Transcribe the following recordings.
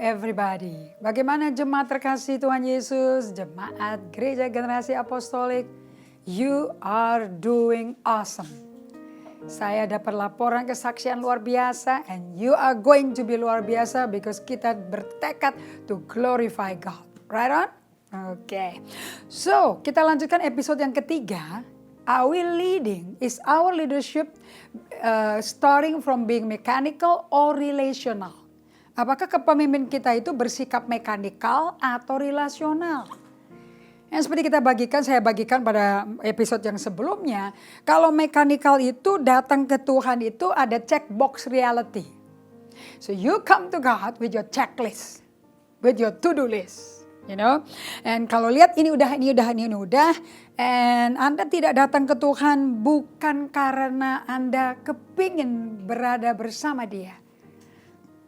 everybody. Bagaimana jemaat terkasih Tuhan Yesus, jemaat Gereja Generasi Apostolik? You are doing awesome. Saya dapat laporan kesaksian luar biasa and you are going to be luar biasa because kita bertekad to glorify God. Right on? Okay. So, kita lanjutkan episode yang ketiga. Are we leading? Is our leadership starting from being mechanical or relational? Apakah kepemimpinan kita itu bersikap mekanikal atau relasional? Yang seperti saya bagikan pada episode yang sebelumnya, kalau mekanikal itu datang ke Tuhan itu ada checkbox reality. So you come to God with your checklist, with your to-do list, you know. And kalau lihat ini udah, and Anda tidak datang ke Tuhan bukan karena Anda kepingin berada bersama Dia.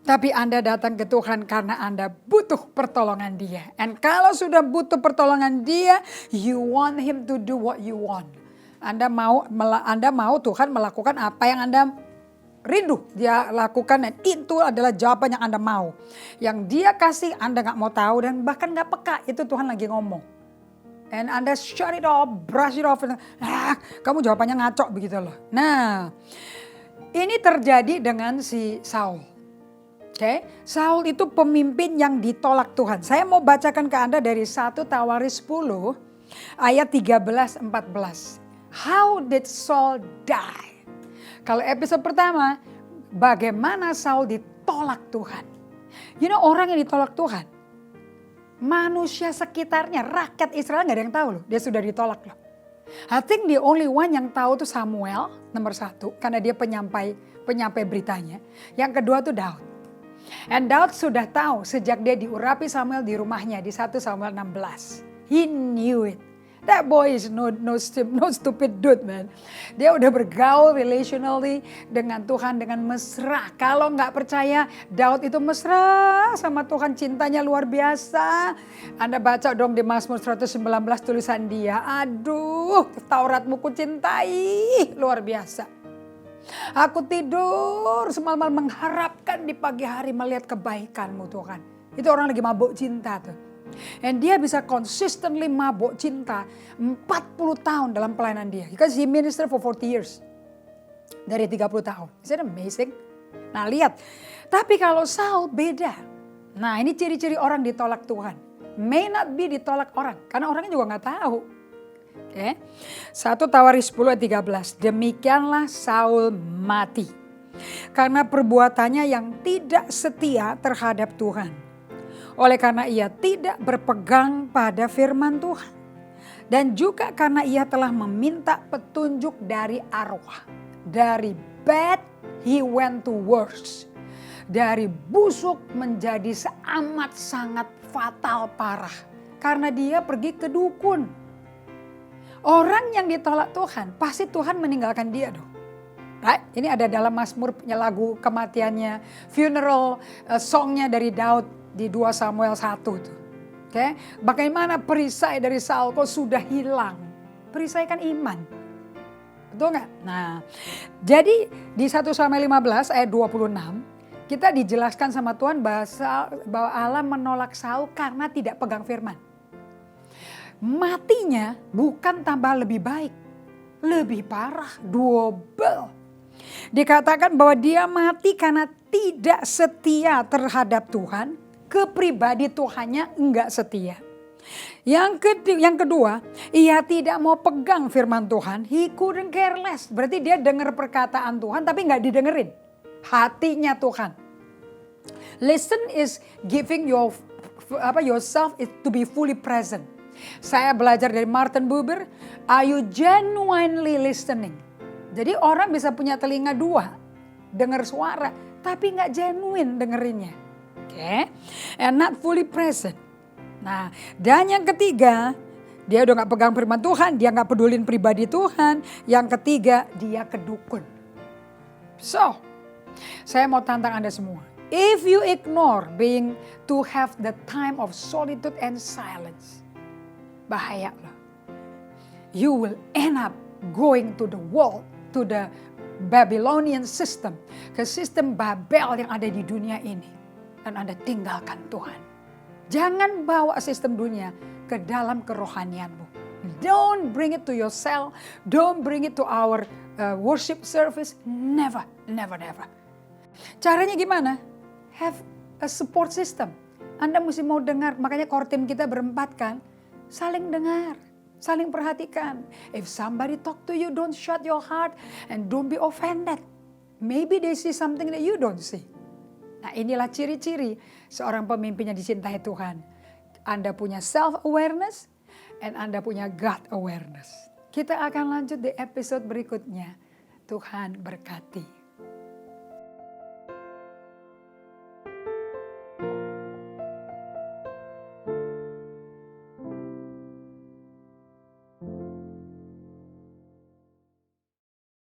Tapi Anda datang ke Tuhan karena Anda butuh pertolongan Dia. And kalau sudah butuh pertolongan Dia, you want Him to do what you want. Anda mau Tuhan melakukan apa yang Anda rindu Dia lakukan, dan itu adalah jawaban yang Anda mau. Yang Dia kasih Anda gak mau tahu dan bahkan gak peka, itu Tuhan lagi ngomong. And Anda shut it off, brush it off. Kamu jawabannya ngaco begitu loh. Nah, ini terjadi dengan si Saul. Okay. Saul itu pemimpin yang ditolak Tuhan. Saya mau bacakan ke Anda dari 1 Tawaris 10 ayat 13-14. How did Saul die? Kalau episode pertama, bagaimana Saul ditolak Tuhan. You know, orang yang ditolak Tuhan, manusia sekitarnya, rakyat Israel gak ada yang tahu loh. Dia sudah ditolak loh. I think the only one yang tahu itu Samuel nomor 1. Karena dia penyampai beritanya. Yang kedua tuh Daud. And Daud sudah tahu sejak dia diurapi Samuel di rumahnya di 1 Samuel 16. He knew it. That boy is no stupid dude, man. Dia udah bergaul relationally dengan Tuhan dengan mesra. Kalau nggak percaya, Daud itu mesra sama Tuhan, cintanya luar biasa. Anda baca dong di Mazmur 119 tulisan dia. Aduh, Tauratmu ku cintai, luar biasa. Aku tidur semalam mengharapkan di pagi hari melihat kebaikan-Mu Tuhan. Itu orang lagi mabuk cinta tuh. Dan dia bisa consistently mabuk cinta 40 tahun dalam pelayanan dia. Because he ministered for 40 years. Dari 30 tahun. Is that amazing? Nah lihat. Tapi kalau Saul beda. Nah ini ciri-ciri orang ditolak Tuhan. May not be ditolak orang. Karena orangnya juga gak tahu. Okay. 1 Tawaris 10 ayat 13. Demikianlah Saul mati. Karena perbuatannya yang tidak setia terhadap Tuhan. Oleh karena ia tidak berpegang pada firman Tuhan. Dan juga karena ia telah meminta petunjuk dari arwah. Dari bad he went to worse. Dari busuk menjadi amat sangat fatal parah. Karena dia pergi ke dukun. Orang yang ditolak Tuhan, pasti Tuhan meninggalkan dia dong. Right? Ini ada dalam Mazmur lagu kematiannya, funeral songnya dari Daud di 2 Samuel 1 tuh. Okay? Bagaimana perisai dari Saul kok sudah hilang? Perisai kan iman. Betul gak? Nah, jadi di 1 Samuel 15 ayat 26, kita dijelaskan sama Tuhan bahwa Allah menolak Saul karena tidak pegang firman. Matinya bukan tambah lebih baik, lebih parah, double. Dikatakan bahwa dia mati karena tidak setia terhadap Tuhan, kepribadi Tuhannya enggak setia. Yang kedua, ia tidak mau pegang firman Tuhan, he couldn't care less. Berarti dia dengar perkataan Tuhan tapi enggak didengerin. Hatinya Tuhan. Listen is giving yourself to be fully present. Saya belajar dari Martin Buber, are you genuinely listening? Jadi orang bisa punya telinga 2, dengar suara, tapi nggak genuine dengerinnya. Okay? And not fully present. Nah, dan yang ketiga, dia udah nggak pegang firman Tuhan, dia nggak pedulin pribadi Tuhan. Yang ketiga, dia kedukun. So, saya mau tantang Anda semua. If you ignore being to have the time of solitude and silence, bahaya loh. You will end up going to the world, to the Babylonian system. Ke sistem Babel yang ada di dunia ini. dan Anda tinggalkan Tuhan. Jangan bawa sistem dunia ke dalam kerohanianmu. Don't bring it to your cell. Don't bring it to our worship service. Never, never, never. Caranya gimana? Have a support system. Anda mesti mau dengar, makanya core team kita berempat kan. Saling dengar, saling perhatikan. If somebody talk to you, don't shut your heart and don't be offended. Maybe they see something that you don't see. Nah, inilah ciri-ciri seorang pemimpin yang dicintai Tuhan. Anda punya self-awareness and Anda punya God awareness. Kita akan lanjut di episode berikutnya. Tuhan berkati.